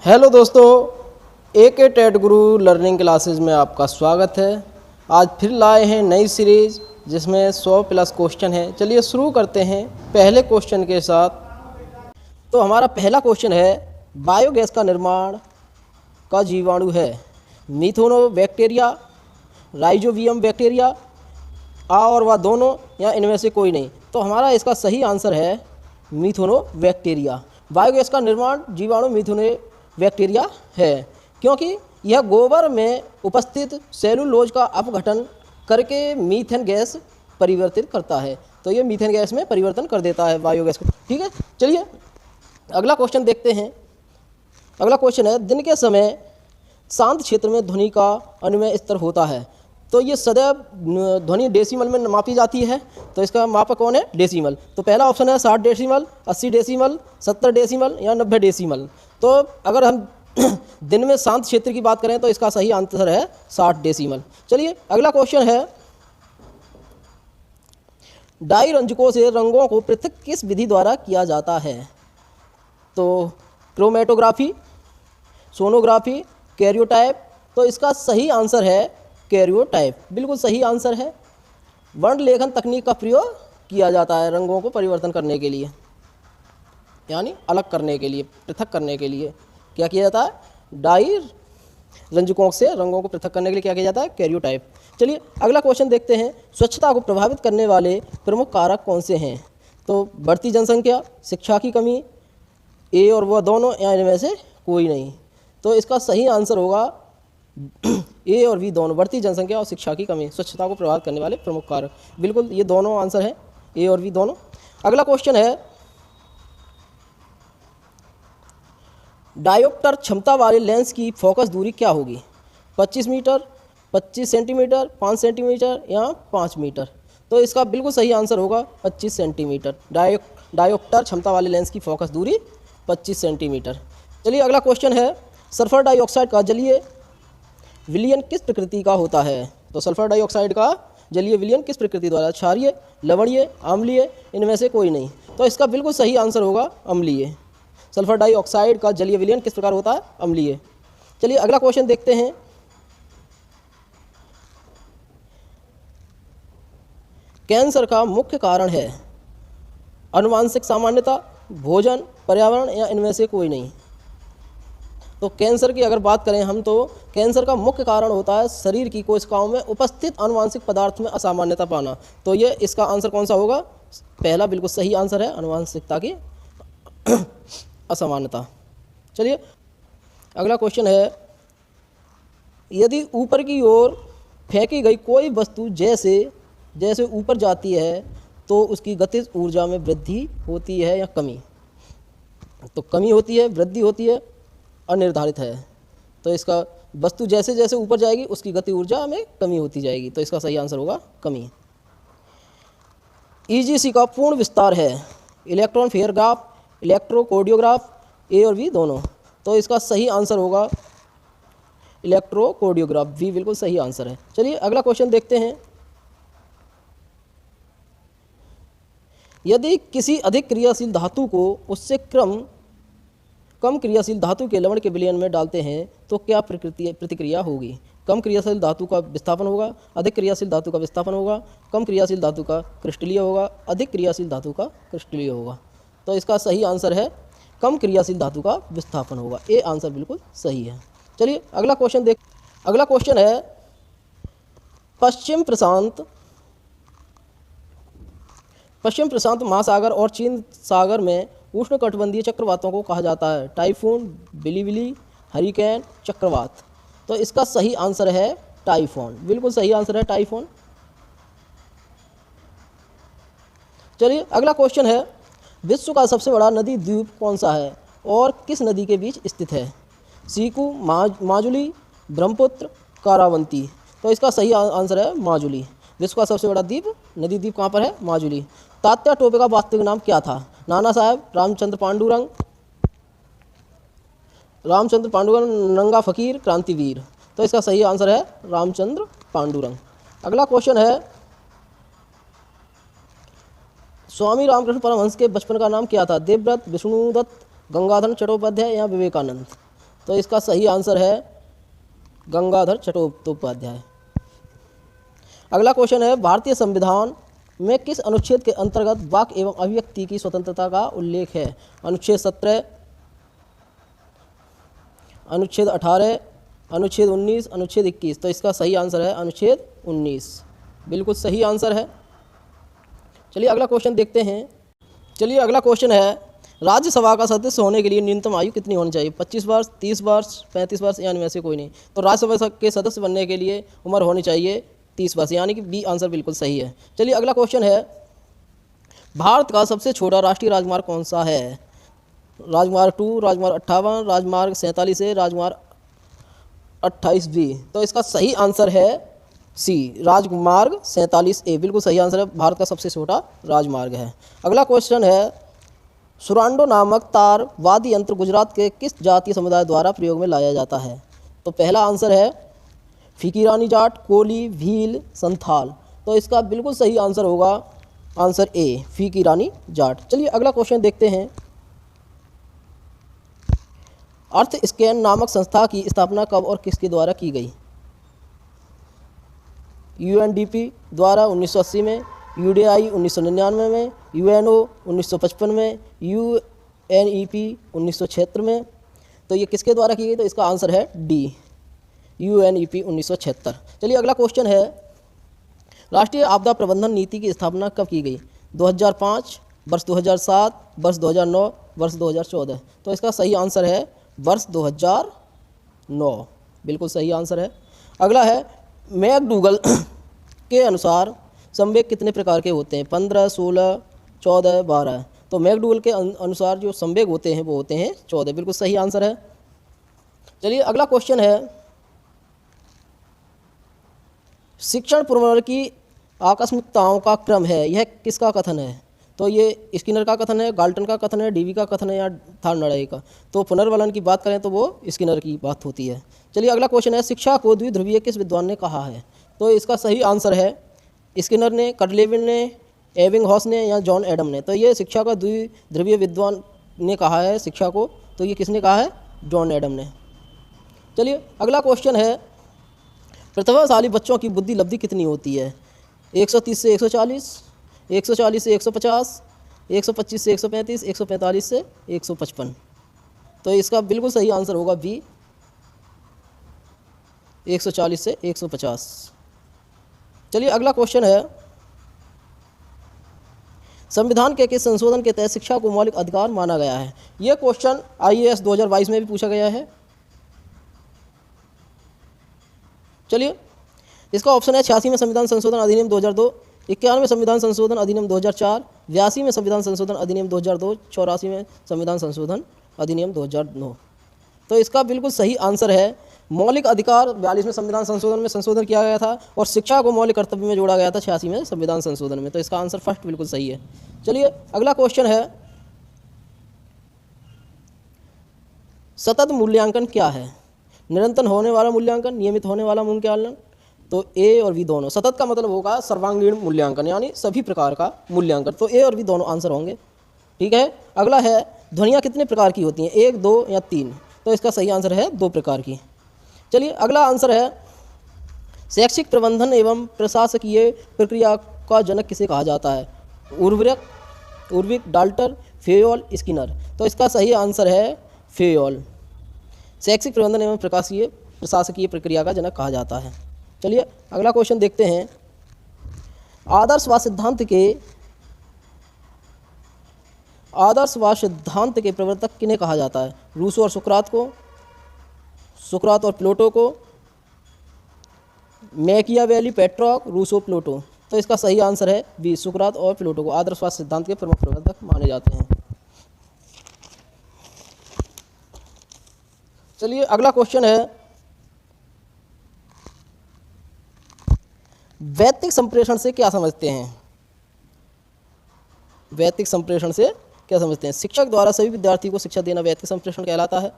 Hello दोस्तों, ए TET गुरु learning classes में आपका स्वागत है। आज फिर लाए हैं नई सीरीज जिसमें 100 प्लस क्वेश्चन है। चलिए शुरू करते हैं पहले क्वेश्चन के साथ। तो हमारा पहला क्वेश्चन है, बायोगैस का निर्माण का जीवाणु है मिथेनोबैक्टीरिया, राइजोबियम बैक्टीरिया, और वह दोनों या इनमें से कोई नहीं। तो हमारा इसका सही आंसर है मिथेनोबैक्टीरिया। बायोगैस का निर्माण जीवाणु मिथेनोबैक्टीरिया है, क्योंकि यह गोबर में उपस्थित सेलुलोज का अपघटन करके मीथेन गैस परिवर्तित करता है। तो ये मीथेन गैस में परिवर्तन कर देता है बायोगैस को। ठीक है, चलिए अगला क्वेश्चन देखते हैं। अगला क्वेश्चन है, दिन के समय शांत क्षेत्र में ध्वनि का अनुमेय स्तर होता है। तो ये सदैव ध्वनि डेसिमल में मापी जाती है। तो इसका मापक कौन है? डेसिमल। तो पहला ऑप्शन है 60 डेसिमल, 80 डेसिमल, 70 डेसिमल या 90 डेसिमल। तो अगर हम दिन में शांत क्षेत्र की बात करें तो इसका सही आंसर है 60 डेसिमल। चलिए अगला क्वेश्चन है, डाई रंजकों से रंगों को पृथक किस विधि द्वारा किया जाता है? तो क्रोमेटोग्राफी, सोनोग्राफी, कैरियोटाइप। तो इसका सही आंसर है कैरियोटाइप। बिल्कुल सही आंसर है। वर्ण लेखन तकनीक का प्रयोग किया जाता है रंगों को परिवर्तन करने के लिए, यानी अलग करने के लिए, पृथक करने के लिए क्या किया जाता है? डाई रंजकों से रंगों को पृथक करने के लिए क्या किया जाता है? कैरियोटाइप। चलिए अगला क्वेश्चन देखते हैं, स्वच्छता को प्रभावित करने वाले प्रमुख कारक कौन से हैं? तो बढ़ती जनसंख्या, शिक्षा की कमी, ए और वह दोनों या इनमें से कोई नहीं। तो इसका सही आंसर होगा ए और बी दोनों, बढ़ती जनसंख्या और शिक्षा की कमी स्वच्छता को प्रभावित करने वाले प्रमुख कारक। बिल्कुल ये दोनों आंसर है, ए और बी दोनों। अगला क्वेश्चन है, डायोप्टर क्षमता वाले लेंस की फोकस दूरी क्या होगी? 25 मीटर, 25 सेंटीमीटर, 5 सेंटीमीटर या 5 मीटर। तो इसका बिल्कुल सही आंसर होगा 25 सेंटीमीटर। डायोप्टर क्षमता वाले लेंस की फोकस दूरी 25 सेंटीमीटर। चलिए अगला क्वेश्चन है, सल्फर डाइऑक्साइड का जलीय विलयन किस प्रकृति का होता है? तो सल्फर डाइऑक्साइड का जलीय विलयन किस प्रकृति द्वारा? क्षारीय, लवणीय, अम्लीय, इनमें से कोई नहीं। तो इसका बिल्कुल सही आंसर होगा अम्लीय। सल्फर डाइऑक्साइड का जलीय विलयन किस प्रकार होता है? अम्लीय। चलिए अगला क्वेश्चन देखते हैं, कैंसर का मुख्य कारण है आनुवंशिक सामान्यता, भोजन, पर्यावरण या इनमें से कोई नहीं। तो कैंसर की अगर बात करें हम, तो कैंसर का मुख्य कारण होता है शरीर की कोशिकाओं में उपस्थित आनुवंशिक पदार्थ में असामान्यता पाना। तो ये इसका आंसर कौन सा होगा? पहला बिल्कुल सही आंसर है, आनुवंशिकता की असमानता। चलिए अगला क्वेश्चन है, यदि ऊपर की ओर फेंकी गई कोई वस्तु जैसे जैसे ऊपर जाती है तो उसकी गतिज ऊर्जा में वृद्धि होती है या कमी? तो कमी होती है, वृद्धि होती है, अनिर्धारित है। तो इसका वस्तु जैसे जैसे ऊपर जाएगी उसकी गति ऊर्जा में कमी होती जाएगी। तो इसका सही आंसर होगा कमी। ईजीसी का पूर्ण विस्तार है इलेक्ट्रॉन फेयरग्राफ, इलेक्ट्रोकार्डियोग्राफ, ए और बी दोनों। तो इसका सही आंसर होगा इलेक्ट्रोकार्डियोग्राफ, बी बिल्कुल सही आंसर है। चलिए अगला क्वेश्चन देखते हैं, यदि किसी अधिक क्रियाशील धातु को उससे कम क्रियाशील धातु के लवण के विलयन में डालते हैं तो क्या प्रतिक्रिया होगी? कम क्रियाशील धातु का विस्थापन होगा, अधिक क्रियाशील धातु का विस्थापन होगा, कम क्रियाशील धातु का क्रिस्टलीय होगा, अधिक क्रियाशील धातु का क्रिस्टलीय होगा। तो इसका सही आंसर है कम क्रियाशील धातु का विस्थापन होगा। ए आंसर बिल्कुल सही है। चलिए अगला क्वेश्चन है, पश्चिम प्रशांत महासागर और चीन सागर में उष्णकटिबंधीय चक्रवातों को कहा जाता है टाइफून, बिलिबिली, हरिकेन, चक्रवात। तो इसका सही आंसर है टाइफून। बिल्कुल सही आंसर है टाइफून। चलिए अगला क्वेश्चन है, विश्व का सबसे बड़ा नदी द्वीप कौन सा है और किस नदी के बीच स्थित है? सीकू, माजुली, ब्रह्मपुत्र, कारावंती। तो इसका सही आंसर है माजुली। विश्व का सबसे बड़ा नदी द्वीप कहाँ पर है? माजुली। तात्या टोपे का वास्तविक नाम क्या था? नाना साहेब, रामचंद्र पांडुरंग, नंगा फकीर, क्रांतिवीर। तो इसका सही आंसर है रामचंद्र पांडुरंग। अगला क्वेश्चन है, स्वामी रामकृष्ण परमहंस के बचपन का नाम क्या था? देवव्रत, विष्णुदत्त, गंगाधर चट्टोपाध्याय या विवेकानंद। तो इसका सही आंसर है गंगाधर चट्टोपाध्याय। अगला क्वेश्चन है, भारतीय संविधान में किस अनुच्छेद के अंतर्गत वाक एवं अभिव्यक्ति की स्वतंत्रता का उल्लेख है? अनुच्छेद 17, अनुच्छेद 18, अनुच्छेद 19, अनुच्छेद 21। तो इसका सही आंसर है अनुच्छेद 19, बिल्कुल सही आंसर है। चलिए अगला क्वेश्चन देखते हैं। चलिए अगला क्वेश्चन है, राज्यसभा का सदस्य होने के लिए न्यूनतम आयु कितनी होनी चाहिए? 25 वर्ष, 30 वर्ष, 35 वर्ष, यानी वैसे कोई नहीं। तो राज्यसभा के सदस्य बनने के लिए उम्र होनी चाहिए 30 वर्ष, यानी कि बी आंसर बिल्कुल सही है। चलिए अगला क्वेश्चन है, भारत का सबसे छोटा राष्ट्रीय राजमार्ग कौन सा है? राजमार्ग 2, राजमार्ग 58, राजमार्ग 47 है, राजमार्ग 28 बी। तो इसका सही आंसर है सी, राजमार्ग 47 ए, बिल्कुल सही आंसर है, भारत का सबसे छोटा राजमार्ग है। अगला क्वेश्चन है, सुरांडो नामक तार वाद्य यंत्र गुजरात के किस जातीय समुदाय द्वारा प्रयोग में लाया जाता है? तो पहला आंसर है फीकीरानी जाट, कोली, भील, संथाल। तो इसका बिल्कुल सही आंसर होगा आंसर ए, फीकीरानी जाट। चलिए अगला क्वेश्चन देखते हैं। अर्थ स्कैन नामक संस्था की स्थापना कब और किसके द्वारा की गई? यूएनडीपी द्वारा 1980 में, यूडीआई 1999 में, यूएनओ 1955 में, यूएनईपी 1976 में। तो ये किसके द्वारा की गई? तो इसका आंसर है डी, यूएनईपी 1976। चलिए अगला क्वेश्चन है, राष्ट्रीय आपदा प्रबंधन नीति की स्थापना कब की गई? 2005, वर्ष 2007, वर्ष 2009, वर्ष 2014। तो इसका सही आंसर है वर्ष 2009, बिल्कुल सही आंसर है। अगला है, मैकडूगल के अनुसार संवेग कितने प्रकार के होते हैं? 15, 16, 14, 12। तो मैकडूगल के अनुसार जो संवेग होते हैं वो होते हैं 14, बिल्कुल सही आंसर है। चलिए अगला क्वेश्चन है, शिक्षण पुनर्वर्ण की आकस्मिकताओं का क्रम है, यह किसका कथन है? तो ये स्किनर का कथन है, गाल्टन का कथन है, डीवी का कथन है, या थार्नडाई का? तो पुनर्वलन की बात करें तो वो स्किनर की बात होती है। चलिए अगला क्वेश्चन है, शिक्षा को द्विध्रुवीय किस विद्वान ने कहा है? तो इसका सही आंसर है स्किनर ने, कर्टलेविन ने, एबिंगहॉस ने, या जॉन एडम ने। तो ये शिक्षा का द्विध्रुवीय विद्वान ने कहा है शिक्षा को, तो ये किसने कहा है? जॉन एडम ने। चलिए अगला क्वेश्चन है, प्रतिभाशाली बच्चों की बुद्धि लब्धि कितनी होती है? 130 से 140, 140 से 150, 125 से 135, 145 से 155। तो इसका बिल्कुल सही आंसर होगा बी, 140 से 150। चलिए अगला क्वेश्चन है, संविधान के किस संशोधन के तहत शिक्षा को मौलिक अधिकार माना गया है? यह क्वेश्चन आईएएस 2022 में भी पूछा गया है। चलिए इसका ऑप्शन है 86 में संविधान संशोधन अधिनियम 2002, 91 में संविधान संशोधन अधिनियम 2004, 82 में संविधान संशोधन अधिनियम 2002, 84 में संविधान संशोधन अधिनियम 2009। तो इसका बिल्कुल सही आंसर है मौलिक अधिकार 42 में संविधान संशोधन में संशोधन किया गया था, और शिक्षा को मौलिक कर्तव्य में जोड़ा गया था 86 में संविधान संशोधन में। तो इसका आंसर फर्स्ट बिल्कुल सही है। चलिए अगला क्वेश्चन है, सतत मूल्यांकन क्या है? निरंतर होने वाला मूल्यांकन, नियमित होने वाला मूल्यांकन। तो ए और बी दोनों। सतत का मतलब होगा सर्वांगीण मूल्यांकन, यानी सभी प्रकार का मूल्यांकन। तो ए और बी दोनों आंसर होंगे, ठीक है। अगला है, ध्वनियाँ कितने प्रकार की होती हैं? 1, 2 या 3? तो इसका सही आंसर है 2 प्रकार की। चलिए अगला आंसर है, शैक्षिक प्रबंधन एवं प्रशासकीय प्रक्रिया का जनक किसे कहा जाता है? उर्विक, डाल्टर, फेयोल, स्किनर। तो इसका सही आंसर है फेयोल। शैक्षिक प्रबंधन एवं प्रशासकीय प्रक्रिया का जनक कहा जाता है। चलिए अगला क्वेश्चन देखते हैं, आदर्शवाद सिद्धांत के प्रवर्तक किन्हें कहा जाता है? रूसो और सुकरात को, सुकरात और प्लेटो को, मैकियावेली, पेट्रॉक, रूसो, प्लेटो। तो इसका सही आंसर है बी, सुकरात और प्लेटो को आदर्शवाद सिद्धांत के प्रमुख प्रवर्तक माने जाते हैं। चलिए अगला क्वेश्चन है, वैयक्तिक संप्रेषण से क्या समझते हैं? वैयक्तिक संप्रेषण से क्या समझते हैं? शिक्षक द्वारा सभी विद्यार्थी को शिक्षा देना वैयक्तिक संप्रेषण कहलाता है।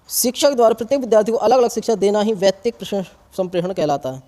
शिक्षक द्वारा प्रत्येक विद्यार्थी को अलग अलग शिक्षा देना ही वैयक्तिक संप्रेषण कहलाता है।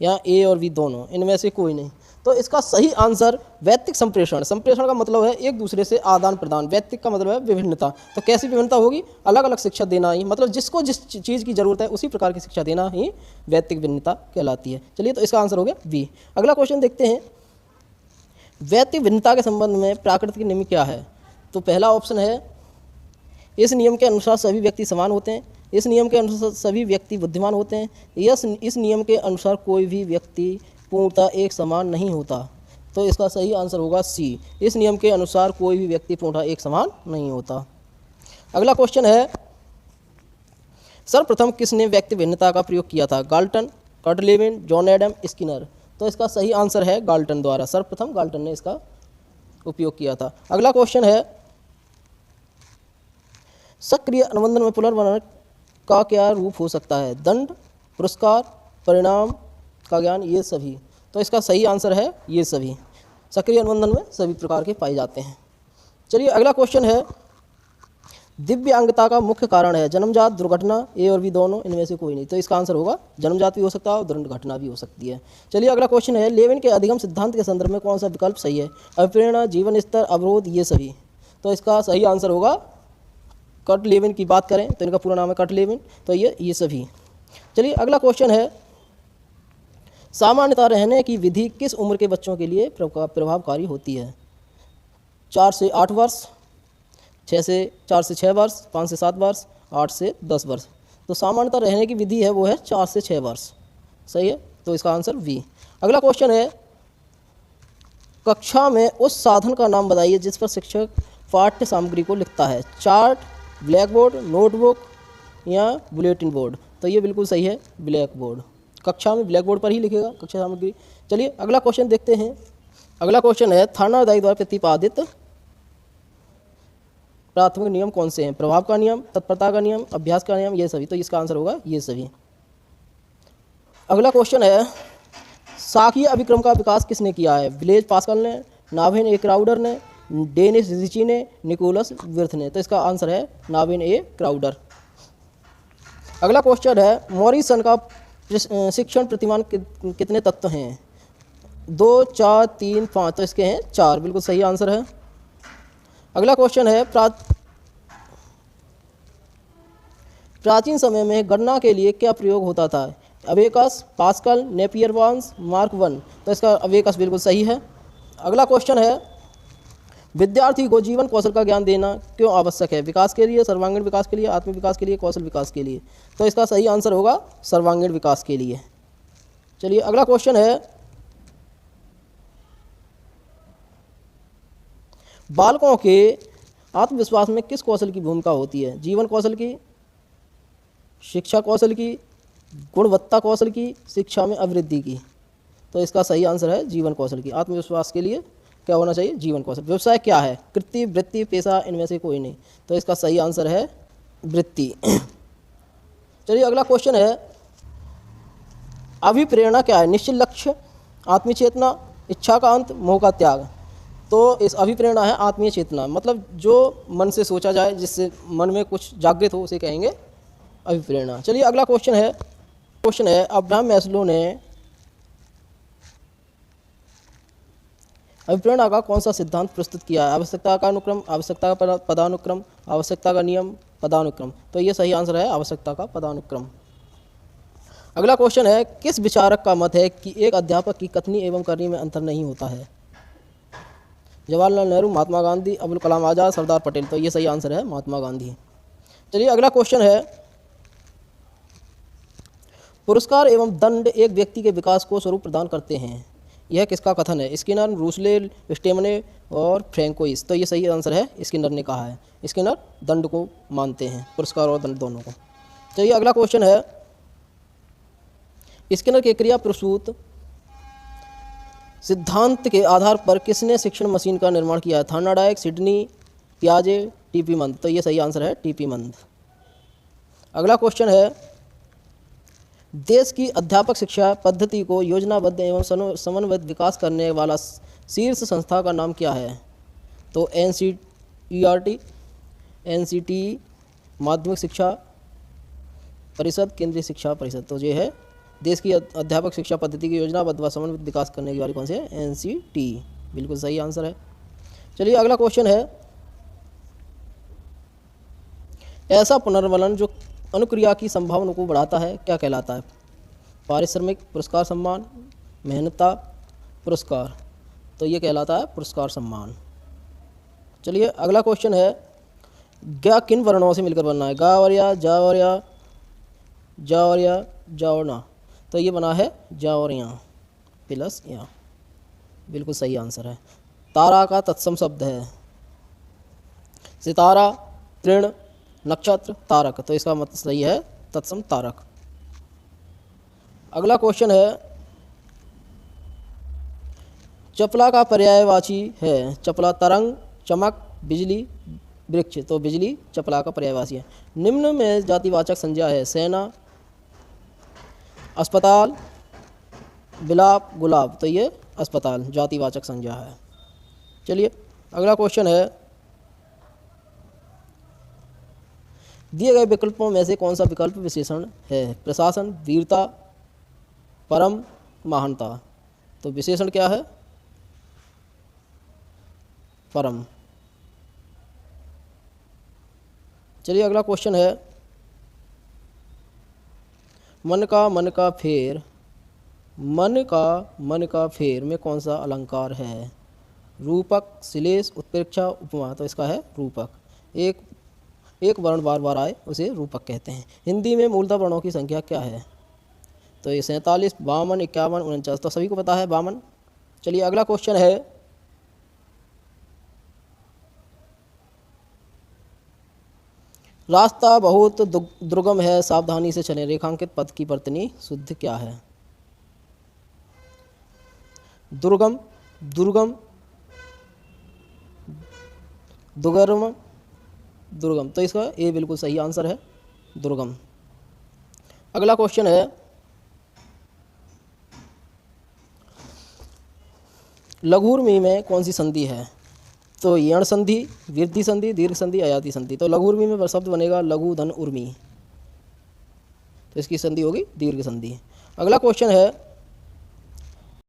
यहाँ ए और बी दोनों, इनमें से कोई नहीं। तो इसका सही आंसर वैयक्तिक संप्रेषण। संप्रेषण का मतलब है एक दूसरे से आदान प्रदान, वैयक्तिक का मतलब है विभिन्नता। तो कैसी विभिन्नता होगी? अलग अलग शिक्षा देना ही, मतलब जिसको जिस चीज़ की जरूरत है उसी प्रकार की शिक्षा देना ही वैयक्तिक भिन्नता कहलाती है। चलिए, तो इसका आंसर हो गया बी। अगला क्वेश्चन देखते हैं, वैयक्तिक भिन्नता के संबंध में प्राकृतिक नियम क्या है? तो पहला ऑप्शन है, इस नियम के अनुसार सभी व्यक्ति समान होते हैं। इस नियम के अनुसार सभी व्यक्ति बुद्धिमान होते हैं। इस नियम के अनुसार कोई भी व्यक्ति पूर्णतः एक समान नहीं होता। तो इसका सही आंसर होगा सी, इस नियम के अनुसार कोई भी व्यक्ति पूर्णतः एक समान नहीं होता। अगला क्वेश्चन है, सर्वप्रथम किसने व्यक्ति भिन्नता का प्रयोग किया था? Galton, Kurt Lewin, John Adam, Skinner. तो इसका सही आंसर है गाल्टन द्वारा, सर्वप्रथम गाल्टन ने इसका उपयोग किया था। अगला क्वेश्चन है, सक्रिय अनुबंधन में पुनर्वर्णन का क्या रूप हो सकता है? दंड, पुरस्कार, परिणाम का ज्ञान, ये सभी। तो इसका सही आंसर है ये सभी। सक्रिय अनुबंधन में सभी प्रकार के पाए जाते हैं। चलिए, अगला क्वेश्चन है, दिव्यांगता का मुख्य कारण है जन्मजात, दुर्घटना, ए और बी दोनों, इनमें से कोई नहीं। तो इसका आंसर होगा जन्मजात भी हो सकता है और दुर्घटना भी हो सकती है। चलिए, अगला क्वेश्चन है, लेविन के अधिगम सिद्धांत के संदर्भ में कौन सा विकल्प सही है? अभिप्रेरणा, जीवन स्तर, अवरोध, ये सभी। तो इसका सही आंसर होगा, कर्ट लेविन की बात करें तो इनका पूरा नाम है कर्ट लेविन, तो ये सभी। चलिए, अगला क्वेश्चन है, सामान्यतः रहने की विधि किस उम्र के बच्चों के लिए प्रभावकारी होती है? 4 से 8 वर्ष, 4 से 6 वर्ष, 5 से 7 वर्ष, 8 से 10 वर्ष। तो सामान्यतः रहने की विधि है वो है 4 से 6 वर्ष। सही है, तो इसका आंसर वी। अगला क्वेश्चन है, कक्षा में उस साधन का नाम बताइए जिस पर शिक्षक पाठ्य सामग्री को लिखता है? चार्ट, ब्लैक बोर्ड, नोटबुक या बुलेटिन बोर्ड। तो ये बिल्कुल सही है, ब्लैक बोर्ड। कक्षा में ब्लैक बोर्ड पर ही लिखेगा कक्षा सामग्री। चलिए, अगला क्वेश्चन देखते हैं। अगला क्वेश्चन है, थानादायी द्वारा प्रतिपादित प्राथमिक नियम कौन से हैं? प्रभाव का नियम, तत्परता का नियम, अभ्यास का नियम, ये सभी। तो इसका आंसर होगा ये सभी। अगला क्वेश्चन है, शाखीय अभिक्रम का विकास किसने किया है? ब्लेज पास्कल ने, नाविन ए क्राउडर ने, डेनिस रिची ने, निकोलस विर्थ ने। तो इसका आंसर है नाविन ए क्राउडर। अगला क्वेश्चन है, मॉरिसन का शिक्षण प्रतिमान कितने तत्व हैं? 2, 4, 3, 5। तो इसके हैं 4, बिल्कुल सही आंसर है। अगला क्वेश्चन है, प्राचीन समय में गणना के लिए क्या प्रयोग होता था? अबेकस, पास्कल, नेपियर बांस, मार्क 1। तो इसका अबेकस बिल्कुल सही है। अगला क्वेश्चन है, विद्यार्थी को जीवन कौशल का ज्ञान देना क्यों आवश्यक है? विकास के लिए, सर्वांगीण विकास के लिए, आत्म विकास के लिए, कौशल विकास के लिए। तो इसका सही आंसर होगा सर्वांगीण विकास के लिए। चलिए, अगला क्वेश्चन है, बालकों के आत्मविश्वास में किस कौशल की भूमिका होती है? जीवन कौशल की, शिक्षा कौशल की, गुणवत्ता कौशल की, शिक्षा में अभिवृद्धि की। तो इसका सही आंसर है जीवन कौशल की। आत्मविश्वास के लिए क्या होना चाहिए? जीवन कौशल। व्यवसाय क्या है? कृति, वृत्ति, पेशा, इनमें से कोई नहीं। तो इसका सही आंसर है वृत्ति। चलिए, अगला क्वेश्चन है, अभिप्रेरणा क्या है? निश्चित लक्ष्य, आत्मीय चेतना, इच्छा का अंत, मोह का त्याग। तो इस अभिप्रेरणा है आत्मीय चेतना, मतलब जो मन से सोचा जाए, जिससे मन में कुछ जागृत हो, उसे कहेंगे अभिप्रेरणा। चलिए, अगला क्वेश्चन है, अब्राहम मैस्लो ने अभिप्रेरणा का कौन सा सिद्धांत प्रस्तुत किया है? आवश्यकता का अनुक्रम, आवश्यकता का पदानुक्रम, आवश्यकता का नियम, पदानुक्रम। तो ये सही आंसर है आवश्यकता का पदानुक्रम। अगला क्वेश्चन है, किस विचारक का मत है कि एक अध्यापक की कथनी एवं करनी में अंतर नहीं होता है? जवाहरलाल नेहरू, महात्मा गांधी, अबुल कलाम आज़ाद, सरदार पटेल। तो ये सही आंसर है महात्मा गांधी। चलिए, अगला क्वेश्चन है, पुरस्कार एवं दंड एक व्यक्ति के विकास को स्वरूप प्रदान करते हैं, यह किसका कथन है? स्किनर, रूसले, स्टेमने और फ्रैंकोइस। तो ये सही आंसर है, स्किनर ने कहा है। स्किनर दंड को मानते हैं, पुरस्कार और दंड दोनों को। चलिए, अगला क्वेश्चन है, स्किनर के क्रिया प्रसूत सिद्धांत के आधार पर किसने शिक्षण मशीन का निर्माण किया है? थार्नाडाइक, सिडनी, पियाजे, टीपी मंद। तो ये सही आंसर है टीपी मंद। अगला क्वेश्चन है, देश की अध्यापक शिक्षा पद्धति को योजनाबद्ध एवं समन्वित विकास करने वाला शीर्ष संस्था का नाम क्या है? तो NCERT, NCTE, माध्यमिक शिक्षा परिषद, केंद्रीय शिक्षा परिषद। तो ये है देश की अध्यापक शिक्षा पद्धति की योजनाबद्ध व समन्वित विकास करने की वाली कौन सी है? NCT, बिल्कुल सही आंसर है। चलिए अगला क्वेश्चन है, ऐसा पुनर्वलन जो अनुक्रिया की संभावना को बढ़ाता है क्या कहलाता है? पारिश्रमिक, पुरस्कार, सम्मान, मेहनता, पुरस्कार। तो ये कहलाता है पुरस्कार सम्मान। चलिए अगला क्वेश्चन है, ग किन वर्णों से मिलकर बनना है? गा और या, जा और या, जा और या, जा और ना। तो ये बना है जा और या प्लस या, बिल्कुल सही आंसर है। तारा का तत्सम शब्द है सितारा, तृण, नक्षत्र, तारक। तो इसका मतलब सही है तत्सम तारक। अगला क्वेश्चन है, चपला का पर्यायवाची है? चपला तरंग, चमक, बिजली, वृक्ष। तो बिजली चपला का पर्यायवाची है। निम्न में जातिवाचक संज्ञा है? सेना, अस्पताल, बिलाप, गुलाब। तो ये अस्पताल जातिवाचक संज्ञा है। चलिए अगला क्वेश्चन है, दिए गए विकल्पों में से कौन सा विकल्प विशेषण है? प्रशासन, वीरता, परम, महानता। तो विशेषण क्या है? परम। चलिए अगला क्वेश्चन है, मन का फेर, मन का फेर में कौन सा अलंकार है? रूपक, श्लेष, उत्प्रेक्षा, उपमा। तो इसका है रूपक। एक वर्ण बार बार आए उसे रूपक कहते हैं। हिंदी में मूलतः वर्णों की संख्या क्या है? तो ये 47, 52, 51, 49। तो सभी को पता है 52। चलिए अगला क्वेश्चन है, रास्ता बहुत दुर्गम है, सावधानी से चलें। रेखांकित पद की वर्तनी शुद्ध क्या है? दुर्गम, दुर्गम, दुर्गम, दुर्गम। तो इसका ए बिल्कुल सही आंसर है, दुर्गम। अगला क्वेश्चन है, लघु उर्मी में कौन सी संधि है? तो यण संधि, वृद्धि संधि, दीर्घ संधि, अयाति संधि। तो लघु उर्मी में शब्द बनेगा लघु धन उर्मी। तो इसकी संधि होगी दीर्घ संधि। अगला क्वेश्चन है,